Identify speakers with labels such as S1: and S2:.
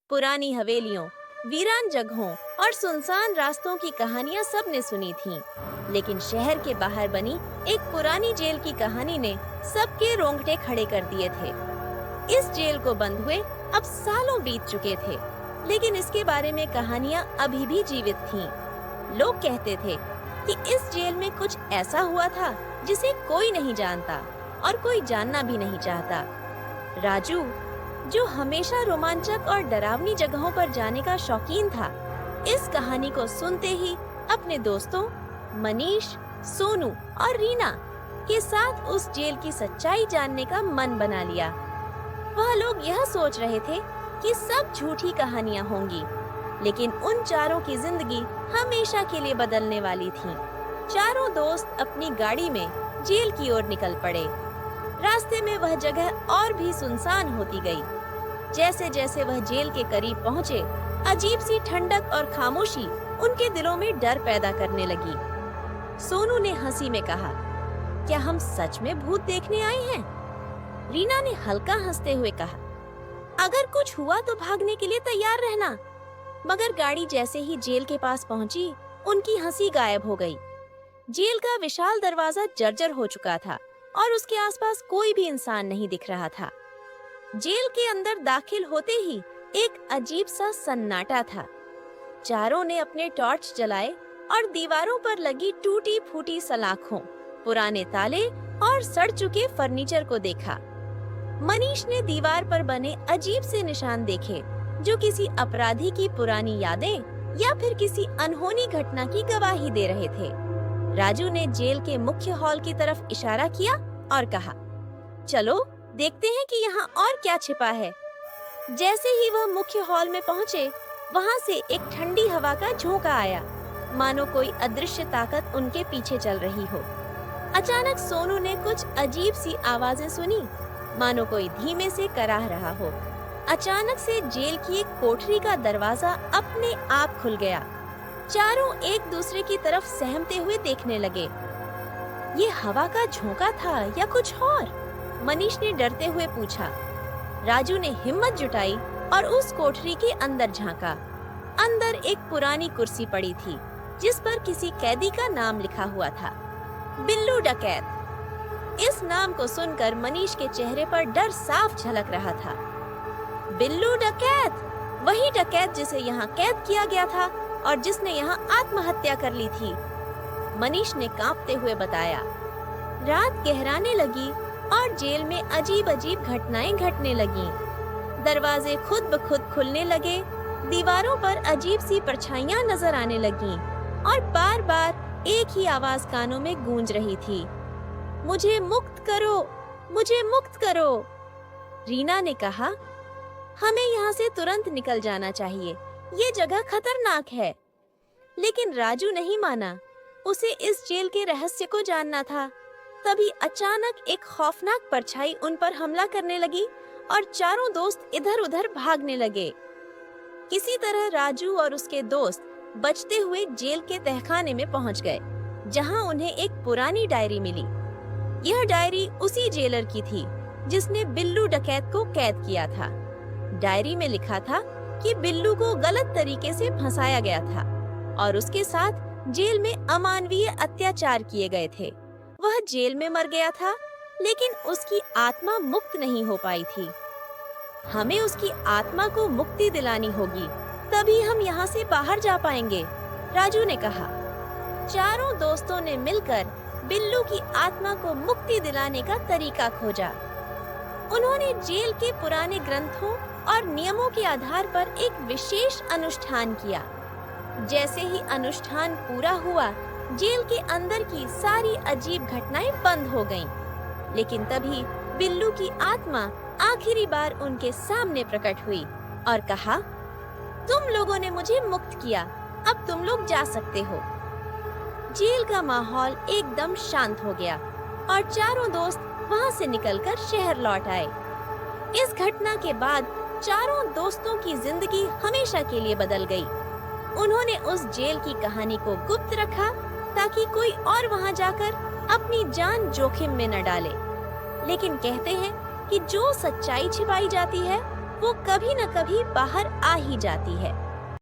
S1: पुरानी हवेलियों, वीरान जगहों और सुनसान रास्तों की कहानियां सबने सुनी थीं, लेकिन शहर के बाहर बनी एक पुरानी जेल की कहानी ने सबके रोंगटे खड़े कर दिए थे। इस जेल को बंद हुए अब सालों बीत चुके थे, लेकिन इसके बारे में कहानियां अभी भी जीवित थीं। लोग कहते थे कि इस जेल में कुछ ऐसा हुआ था जिसे कोई नहीं जानता और कोई जानना भी नहीं चाहता। राजू, जो हमेशा रोमांचक और डरावनी जगहों पर जाने का शौकीन था, इस कहानी को सुनते ही अपने दोस्तों मनीष, सोनू और रीना के साथ उस जेल की सच्चाई जानने का मन बना लिया। वह लोग यह सोच रहे थे कि सब झूठी कहानियां होंगी, लेकिन उन चारों की जिंदगी हमेशा के लिए बदलने वाली थी। चारों दोस्त अपनी गाड़ी में जेल की ओर निकल पड़े। रास्ते में वह जगह और भी सुनसान होती गई। जैसे जैसे वह जेल के करीब पहुँचे, अजीब सी ठंडक और खामोशी उनके दिलों में डर पैदा करने लगी। सोनू ने हंसी में कहा, क्या हम सच में भूत देखने आए हैं? रीना ने हल्का हंसते हुए कहा, अगर कुछ हुआ तो भागने के लिए तैयार रहना। मगर गाड़ी जैसे ही जेल के पास पहुंची, उनकी हंसी गायब हो गई। जेल का विशाल दरवाजा जर्जर हो चुका था और उसके आसपास कोई भी इंसान नहीं दिख रहा था। जेल के अंदर दाखिल होते ही एक अजीब सा सन्नाटा था। चारों ने अपने टॉर्च जलाए और दीवारों पर लगी टूटी फूटी सलाखों, पुराने ताले और सड़ चुके फर्नीचर को देखा। मनीष ने दीवार पर बने अजीब से निशान देखे, जो किसी अपराधी की पुरानी यादें या फिर किसी अनहोनी घटना की गवाही दे रहे थे। राजू ने जेल के मुख्य हॉल की तरफ इशारा किया और कहा, चलो देखते हैं कि यहाँ और क्या छिपा है। जैसे ही वह मुख्य हॉल में पहुँचे, वहाँ से एक ठंडी हवा का झोंका आया, मानो कोई अदृश्य ताकत उनके पीछे चल रही हो। अचानक सोनू ने कुछ अजीब सी आवाजें सुनी, मानो कोई धीमे से कराह रहा हो। अचानक से जेल की एक कोठरी का दरवाजा अपने आप खुल गया। चारों एक दूसरे की तरफ सहमते हुए देखने लगे। ये हवा का झोंका था या कुछ और? मनीष ने डरते हुए पूछा। राजू ने हिम्मत जुटाई और उस कोठरी के अंदर झांका। अंदर एक पुरानी कुर्सी पड़ी थी, जिस पर किसी कैदी का नाम लिखा हुआ था, बिल्लू डकैत। इस नाम को सुनकर मनीष के चेहरे पर डर साफ झलक रहा था। बिल्लू डकैत, वही डकैत जिसे यहाँ कैद किया गया था और जिसने यहाँ आत्महत्या कर ली थी, मनीष ने कांपते हुए बताया। रात गहराने लगी और जेल में अजीब अजीब घटनाएं घटने लगीं। दरवाजे खुद ब खुद खुलने लगे, दीवारों पर अजीब सी परछाइयां नजर आने लगीं और बार बार एक ही आवाज कानों में गूंज रही थी, मुझे मुक्त करो, मुझे मुक्त करो। रीना ने कहा, हमें यहाँ से तुरंत निकल जाना चाहिए, ये जगह खतरनाक है। लेकिन राजू नहीं माना, उसे इस जेल के रहस्य को जानना था। तभी अचानक एक खौफनाक परछाई उन पर हमला करने लगी और चारों दोस्त इधर-उधर भागने लगे। किसी तरह राजू और उसके दोस्त बचते हुए जेल के तहखाने में पहुंच गए, जहां उन्हें एक पुरानी डायरी मिली। यह डायरी उसी जेलर की थी जिसने बिल्लू डकैत को कैद किया था। डायरी में लिखा था कि बिल्लू को गलत तरीके से फंसाया गया था और उसके साथ जेल में अमानवीय अत्याचार किए गए थे। वह जेल में मर गया था, लेकिन उसकी आत्मा मुक्त नहीं हो पाई थी। हमें उसकी आत्मा को मुक्ति दिलानी होगी, तभी हम यहाँ से बाहर जा पाएंगे, राजू ने कहा। चारों दोस्तों ने मिलकर बिल्लू की आत्मा को मुक्ति दिलाने का तरीका खोजा। उन्होंने जेल के पुराने ग्रंथों और नियमों के आधार पर एक विशेष अनुष्ठान किया। जैसे ही अनुष्ठान पूरा हुआ, जेल के अंदर की सारी अजीब घटनाएं बंद हो गईं। लेकिन तभी बिल्लू की आत्मा आखिरी बार उनके सामने प्रकट हुई और कहा, तुम लोगों ने मुझे मुक्त किया, अब तुम लोग जा सकते हो। जेल का माहौल एकदम शांत हो गया और चारों दोस्त वहां से निकलकर शहर लौट आए। इस घटना के बाद चारों दोस्तों की जिंदगी हमेशा के लिए बदल गई। उन्होंने उस जेल की कहानी को गुप्त रखा ताकि कोई और वहां जाकर अपनी जान जोखिम में न डाले। लेकिन कहते हैं कि जो सच्चाई छिपाई जाती है वो कभी न कभी बाहर आ ही जाती है।